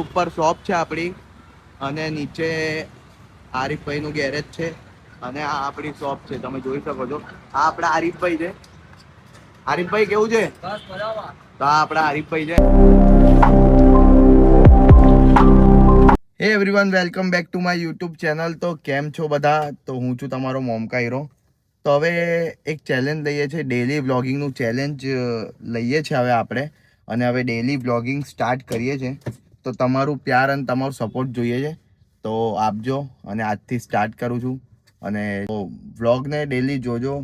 ઉપર શોપ છે આપણી અને નીચે આરીફભાઈનું ગેરેજ છે અને આ આપણી શોપ છે. તમે જોઈ શકો છો. આ આપણા આરીફભાઈ છે. આરીફભાઈ કેવું છે? બસ બરાબર. તો આ આપણા આરીફભાઈ છે. હે everyone, welcome back to my YouTube channel. તો કેમ છો બધા? તો હું છું તમારો મોમકા હીરો. તો હવે એક ચેલેન્જ લઈએ છીએ, ડેલી વ્લોગિંગનું ચેલેન્જ લઈએ છીએ હવે આપણે, અને હવે ડેલી વ્લોગિંગ સ્ટાર્ટ કરીએ છીએ. તો તમારું પ્યાર અને તમારું સપોર્ટ જોઈએ છે, તો આપજો. અને આજથી સ્ટાર્ટ કરું છું અને વ્લોગને ડેલી જોજો.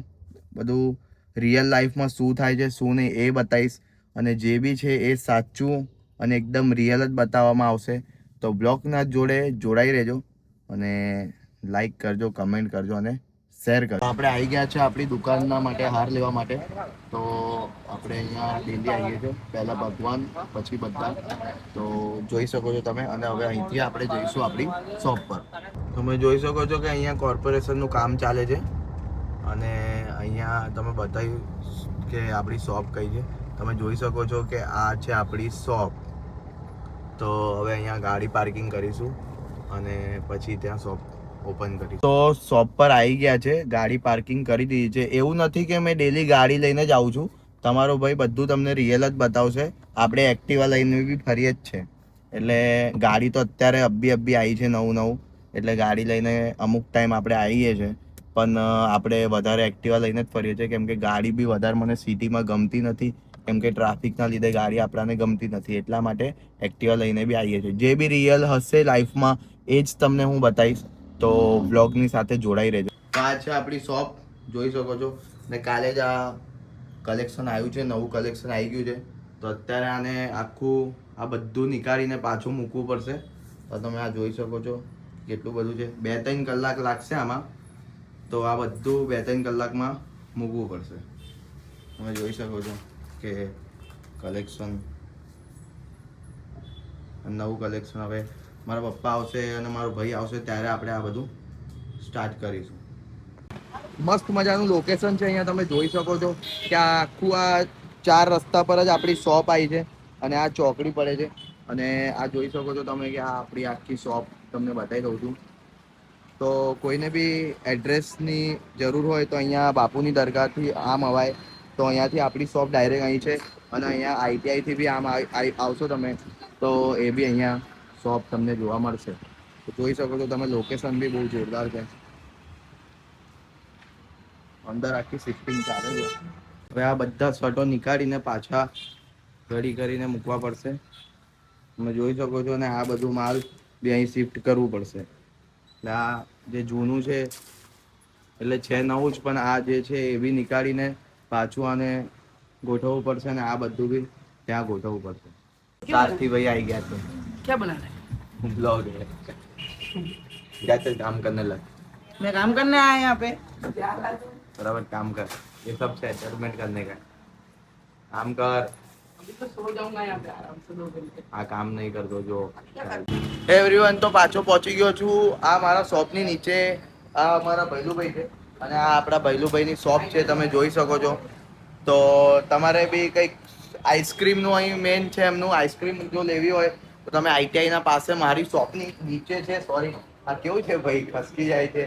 બધું રિયલ લાઈફમાં શું થાય છે શું નહીં એ બતાવીશ, અને જે બી છે એ સાચું અને એકદમ રિયલ જ બતાવવામાં આવશે. તો બ્લોગના જોડે જોડાઈ રહેજો અને લાઈક કરજો, કમેન્ટ કરજો અને શેર કરજો. આપણે આવી ગયા છે આપણી દુકાનના માટે હાર લેવા માટે. તો આપણે અહીંયા ડેલી આવીએ છીએ, પહેલાં ભગવાન પછી બધા. તો જોઈ શકો છો તમે. અને હવે અહીંથી આપણે જઈશું આપણી શોપ પર. તમે જોઈ શકો છો કે અહીંયા કોર્પોરેશનનું કામ ચાલે છે અને અહીંયા તમે બતાવ્યું કે આપણી શોપ કઈ છે. તમે જોઈ શકો છો કે આ છે આપણી શોપ. તો હવે અહીંયા ગાડી પાર્કિંગ કરીશું અને પછી ત્યાં શોપ ઓપન કરીશું. તો શોપ પર આવી ગયા છે, ગાડી પાર્કિંગ કરી દીધી છે. એવું નથી કે મેં ડેલી ગાડી લઈને જ આવું છું. તમારો ભાઈ બધું તમને રિયલ જ બતાવશે. આપણે એક્ટિવા લઈને બી ફરીએ જ છે. એટલે ગાડી તો અત્યારે અબ્બી આવી છે નવું. એટલે ગાડી લઈને અમુક ટાઈમ આપણે આવીએ છીએ, પણ આપણે વધારે એક્ટિવા લઈને જ ફરીએ છીએ, કેમ કે ગાડી બી વધારે મને સિટીમાં ગમતી નથી, કેમ કે ટ્રાફિકના લીધે ગાડી આપણાને ગમતી નથી. એટલા માટે એક્ટિવા લઈને બી આવીએ છીએ. જે બી રિયલ હશે લાઈફમાં એ જ તમને હું બતાવીશ. તો બ્લોગની સાથે જોડાઈ રહેજો. આ છે આપણી શોપ, જોઈ શકો છો. ને કાલે જ આ કલેક્શન આવ્યું છે, નવું કલેક્શન આવી ગયું છે. તો અત્યારે આને આખું આ બધું નીકાળીને પાછું મૂકવું પડશે. તો તમે આ જોઈ શકો છો કેટલું બધું છે. 2-3 કલાક લાગશે આમાં. તો આ બધું 2-3 કલાકમાં મૂકવું પડશે. તમે જોઈ શકો છો કે કલેક્શન, નવું કલેક્શન. હવે મારા પપ્પા આવશે અને મારો ભાઈ આવશે ત્યારે આપણે આ બધું સ્ટાર્ટ કરીશું. મસ્ત મજાનું લોકેશન છે અહીંયા. તમે જોઈ શકો છો કે આ આખું આ 4 રસ્તા પર જ આપણી શોપ આવી છે અને આ ચોકડી પડે છે. અને આ જોઈ શકો છો તમે કે આ આપણી આખી શોપ તમને બતાવી દઉં છું. તો કોઈને બી એડ્રેસની જરૂર હોય તો અહીંયા બાપુની દરગાહથી આમ અવાય તો અહીંયાથી આપણી શોપ ડાયરેક્ટ અહીં છે. અને અહીંયા ITIથી બી આમ આવશો તમે તો એ બી અહીંયા શોપ તમને જોવા મળશે. તો જોઈ શકો છો તમે, લોકેશન બી બહુ જોરદાર છે. અંદર આખી શિફ્ટિંગ ચાલે છે. હવે આ બધા શર્ટો નીકાળીને પાછા રેડી કરીને મૂકવા પડશે. તમે જોઈ શકો છો. અને આ બધું માલ બી અહીં શિફ્ટ કરવું પડશે. એટલે આ જે જૂનું છે એટલે છે નવું જ, પણ આ જે છે એ બી નીકાળીને પાછું આને ગોઠવવું પડશે. અને આ બધું બી ત્યાં ગોઠવવું પડશે. सारथी भाई आई गया थे. क्या बना रहे? ब्लॉग है. क्या चल काम करने लग. मैं काम करने आया यहाँ पे. बराबर काम कर. ये सब सेटलमेंट करने का. काम कर. अभी तो सो जाऊंगा यहाँ पे आराम से 2 घंटे. हाँ, काम नहीं कर दो जो. એવરીવન, તો પાછો પહોંચી ગયો છું. આ મારા શોપની નીચે આ અમારા ભૈલુભાઈ છે અને આ આપણા ભૈલુભાઈની શોપ છે. તમે જોઈ શકો છો. તો તમારે બી કંઈક આઈસ્ક્રીમનું અહીં મેન છે એમનું. આઈસ્ક્રીમ જો લેવી હોય તો તમે ITIના પાસે મારી શોપની નીચે છે. સોરી, આ કેવું છે ભાઈ, ખસકી જાય છે.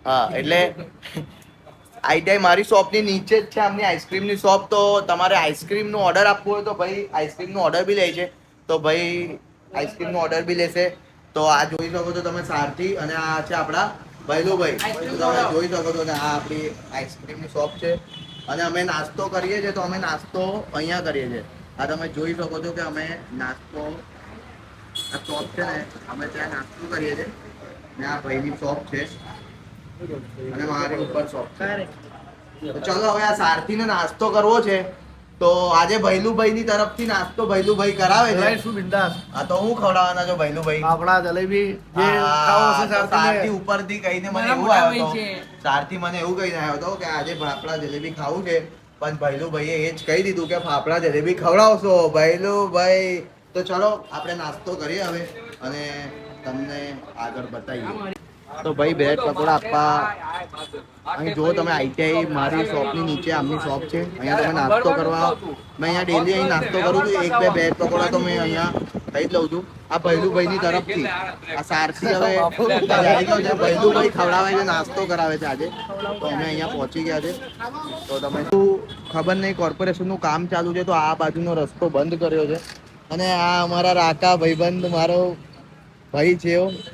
હા, એટલે ITI મારી શોપની નીચે જ છે આમની આઈસ્ક્રીમની શોપ. તો તમારે આઈસ્ક્રીમનો ઓર્ડર આપવો હોય તો ભાઈ આઈસ્ક્રીમનો ઓર્ડર બી લે છે. તો ભાઈ આઈસ્ક્રીમનો ઓર્ડર બી લેશે. તો આ જોઈ શકો છો તમે સારથી, અને આ છે આપણા ભૈલુભાઈ. તમે જોઈ શકો છો. અને આ આપણી આઈસ્ક્રીમની શોપ છે. અને અમે નાસ્તો કરીએ છીએ તો અમે નાસ્તો અહીંયા કરીએ છીએ. આ તમે જોઈ શકો છો કે અમે નાસ્તો, આ શોપ છે ને, અમે ત્યાં નાસ્તો કરીએ છીએ. ને આ ભાઈની શોપ છે અને મારી ઉપર શોપ છે. તો ચલો હવે આ સારથીને નાસ્તો કરવો છે. તો આજે ભૈલુભાઈની તરફથી નાસ્તો ભૈલુભાઈ કરાવે છે. શું બિંદાસ. હા, તો હું ખવડાવવાના છો ભૈલુભાઈ? આપણા જલેબી જે ખાવો છે સારથી ઉપરથી કહીને મને એવું આવ્યો હતો. સારથી મને એવું કહીને આવ્યો હતો કે આજે ફાફડા જલેબી ખાવું છે, પણ ભૈલુભાઈએ એ જ કહી દીધું કે ફાફડા જલેબી ખવડાવશો ભૈલુભાઈ. તો ચલો આપણે નાસ્તો કરીએ હવે અને તમને આગળ બતાવીએ. તો ભાઈ બ્રેડ પકોડા આપવા અહીં જો તમે ITI મારી શોપની નીચે આમની શોપ છે. અહીંયા તમે નાસ્તો કરવા, મેં અહીંયા ડેલી અહીં નાસ્તો કરું છું. 1-2 બ્રેડ પકોડા તો મેં અહીંયા બતાવી જ લઉં છું. આ ભૈલુભાઈ ની તરફથી આ સારથી હવે આવી ગયો છે. ભૈલુભાઈ ખવડાવે છે, નાસ્તો કરાવે છે આજે. તો અમે અહીંયા પહોંચી ગયા છે. તો તમે ખબર નહીં કોર્પોરેશન નું કામ ચાલુ છે, તો આ બાજુનો રસ્તો બંધ કર્યો છે. અને આ અમારા રાકા ભાઈબંધ મારો ભાઈ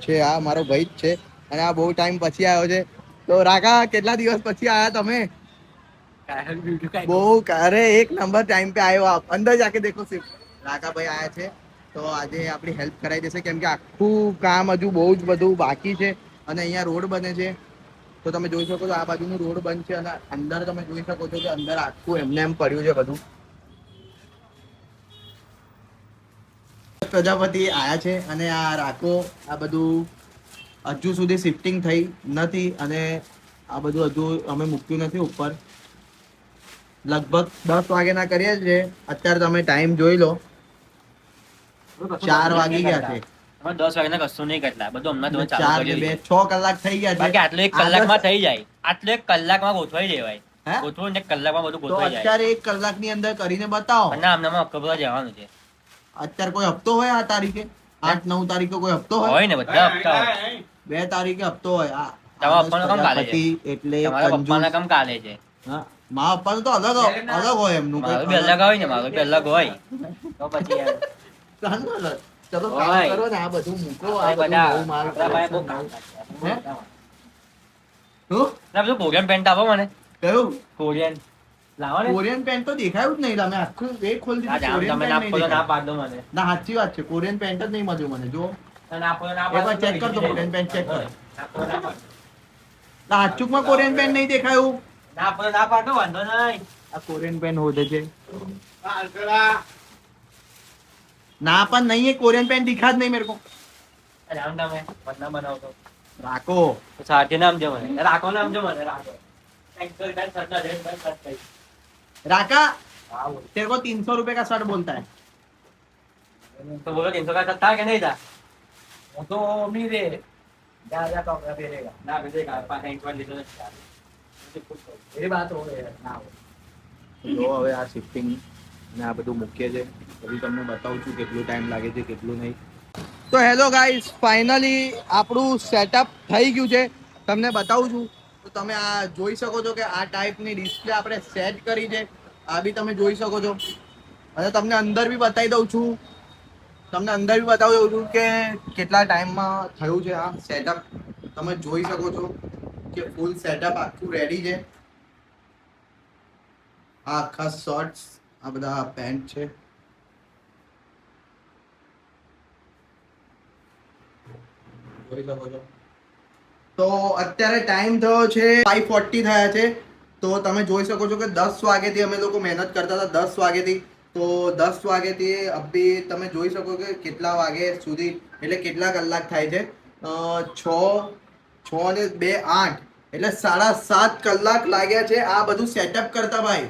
છે આ મારો ભાઈ જ છે. અને આ બહુ ટાઈમ પછી આવ્યો છે. તો રાકા કેટલા દિવસ પછી આયા તમે? બહુ અરે એક નંબર ટાઈમ पे आयो आप अंदर जाके देखो सिर्फ राका भाई आया છે. તો આજે આપણી હેલ્પ કરાવી દેશે કેમ કે આખું કામ હજુ બહુ જ બધું બાકી છે. અને અહીંયા રોડ બને છે. તો તમે જોઈ શકો છો આ બાજુનું રોડ બંધ છે અને અંદર તમે જોઈ શકો છો કે અંદર આખું એમને એમ પડ્યું છે બધું. પ્રજાપતિ આયા છે અને આ રાકો આ બધું હજુ સુધી શિફ્ટિંગ થઈ નથી અને આ બધું હજુ અમે મૂક્યું નથી ઉપર. લગભગ 10 વાગ્યાના કરીએ છીએ. અત્યારે તમે ટાઈમ જોઈ લો, 4 વાગી ગયા છે. 10 વાગ્યાના કશું નહીં કરતા, બધું હમણાં તમે ચાલુ 4 કરી ને 2 દીધું. 6 કલાક થઈ ગયા છે. બાકી આટલું 1 કલાકમાં થઈ જાય. આટલું 1 કલાકમાં ગોઠવાઈ દેવાય. હે? ગોઠવું ને 1 કલાકમાં બધું તો ગોઠવાઈ જાય. અત્યારે 1 કલાકની અંદર કરીને બતાવો. અને આમનામાં અક્કબરા જવાનું છે. અત્યારે કોઈ હપ્તો હોય આ તારીખે 8-9 તારીખે કોઈ હપ્તો હોય? હોય ને બધા હપ્તા હોય. 2 તારીખે હપ્તો હોય. આ તમારા પપ્પાનો કામ કાલે છે. પ્રજાપતિ એટલે તમારા કંજૂસ. પપ્પાના કામ કાલે છે. હા, મા પપ્પાનું તો અલગ હોય એમનું. મારું બી અલગ હોય ને, મારું બી અલગ હોય. તો પછી યાર. શાનું અલગ? ચલો હોય. કામ કરો ને આ બધું મૂકો. આ આ બધું બધા બહુ માલ આપણા પાસે બહુ કામ હે? કરે. શું? ના, બધું કોરિયન પેન્ટ આપો મને. કયું? કોરિયન લાવો ને. કોરિયન પેન્ટ તો દેખાયું જ નહીં. તમે આખું એક ખોલી આ દીધું. જામ કોરિયન તમે પેન્ટ નહીં ના આપો તો ના દેખાયું. પાડ દો મને. ના, સાચી વાત છે. કોરિયન પેન્ટ જ નહીં મળ્યું મને. જો ના આપો તો ના એકવાર પાડ દો. check કર દો, કોરિયન પેન્ટ check કર. આપો તો ના પાડ દો. ના, હાચુકમાં કોરિયન પેન્ટ નહીં દેખાયું. ના આપો તો ના પાડ દો, વાંધો નહીં. આ કોરિયન પેન્ટ હોદે છે. ના પણ નહીં, એ કોરિયન પેન્ટ દિખા જ નહીં મેરે કો. અરે આમ તમે બદના બનાવતો. રાખો. તો સાથે નામ જો મને. રાખો નામ જો મને રાખો. એન્કર કાલ સરના રેડ બંધ કર દઈ. राका હા બોલ. तेरे को 300 रुपए का शर्ट बोलता है. तो बोलो 300 का था कि नहीं था? वो तो नहीं दे. जा जा तो अपना भेजेगा. ना भेजेगा. 5 वाली तो नहीं. मुझे कुछ ये बात हो गई है ना. જો હવે આ શિફ્ટિંગ ને આ બધું મૂકીએ છે પછી તમને બતાવું છું કેટલો ટાઈમ લાગે છે કેટલું નહીં. તો હેલો ગાઈસ, ફાઇનલી આપણું સેટઅપ થઈ ગયું છે. તમને બતાવું છું. તો તમે આ જોઈ શકો છો કે આ ટાઈપની ડિસ્પ્લે આપણે સેટ કરી છે. આ બી તમે જોઈ શકો છો. અને તમને અંદર બી બતાવી દઉં છું. તમને અંદર બી બતાવી દઉં છું કે કેટલા ટાઈમમાં થયું છે આ સેટઅપ. તમે જોઈ શકો છો કે ફૂલ સેટઅપ આખું રેડી છે. આ આખા શોર્ટ્સ, આ બધા પેન્ટ છે. જોઈ શકો છો. તો અત્યારે ટાઈમ થયો છે 5:40 થયા છે. તો તમે જોઈ શકો છો કે 10 વાગ્યાથી અમે લોકો મહેનત કરતા હતા. 10 વાગ્યાથી. તો 10 વાગ્યાથી અભી તમે જોઈ શકો કે કેટલા વાગે સુધી એટલે કેટલા કલાક થાય છે. 6 અને 2 8 એટલે 7.5 કલાક લાગ્યા છે આ બધું સેટઅપ કરતા ભાઈ.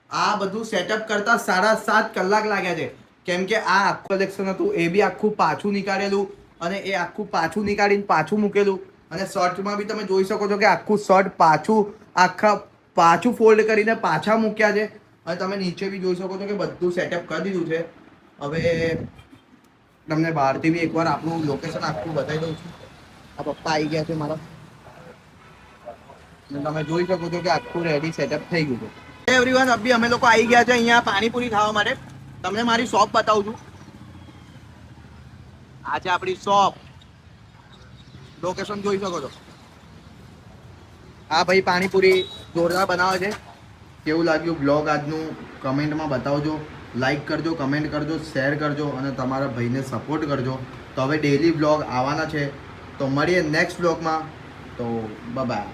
આ બધું સેટઅપ કરતા 7.5 કલાક લાગ્યા છે. કેમ કે આ આખું કલેક્શન હતું એ બી આખું પાછું નીકાળેલું અને એ આખું પાછું નીકાળીને પાછું મૂકેલું. અને શર્ટમાં બી તમે જોઈ શકો છો કે આખું શર્ટ પાછું ફોલ્ડ કરીને પાછા મૂક્યા છે. અને તમે નીચે બી જોઈ શકો છો કે બધું સેટઅપ કરી દીધું છે. હવે તમને બહારથી બી એકવાર આપણું લોકેશન આખું બતાવી દઉં છું. આ પપ્પા આવી ગયા છે મારા. અને તમે જોઈ શકો છો કે આખું રેડી સેટઅપ થઈ ગયું છે. એવરીવન, અભી અમે લોકો આવી ગયા છે અહીંયા પાણીપુરી ખાવા માટે. તમને મારી શોપ બતાવું છું. આ છે આપણી શોપ. લોકેશન જોઈ શકો છો. આ ભાઈ પાણીપુરી જોરદાર બનાવે છે. કેવું લાગ્યું બ્લોગ આજનું કમેન્ટમાં બતાવજો. લાઈક કરજો, કમેન્ટ કરજો, શેર કરજો અને તમારા ભાઈને સપોર્ટ કરજો. તો હવે ડેલી બ્લોગ આવવાના છે. તો મળીએ નેક્સ્ટ બ્લોગમાં. તો બાય.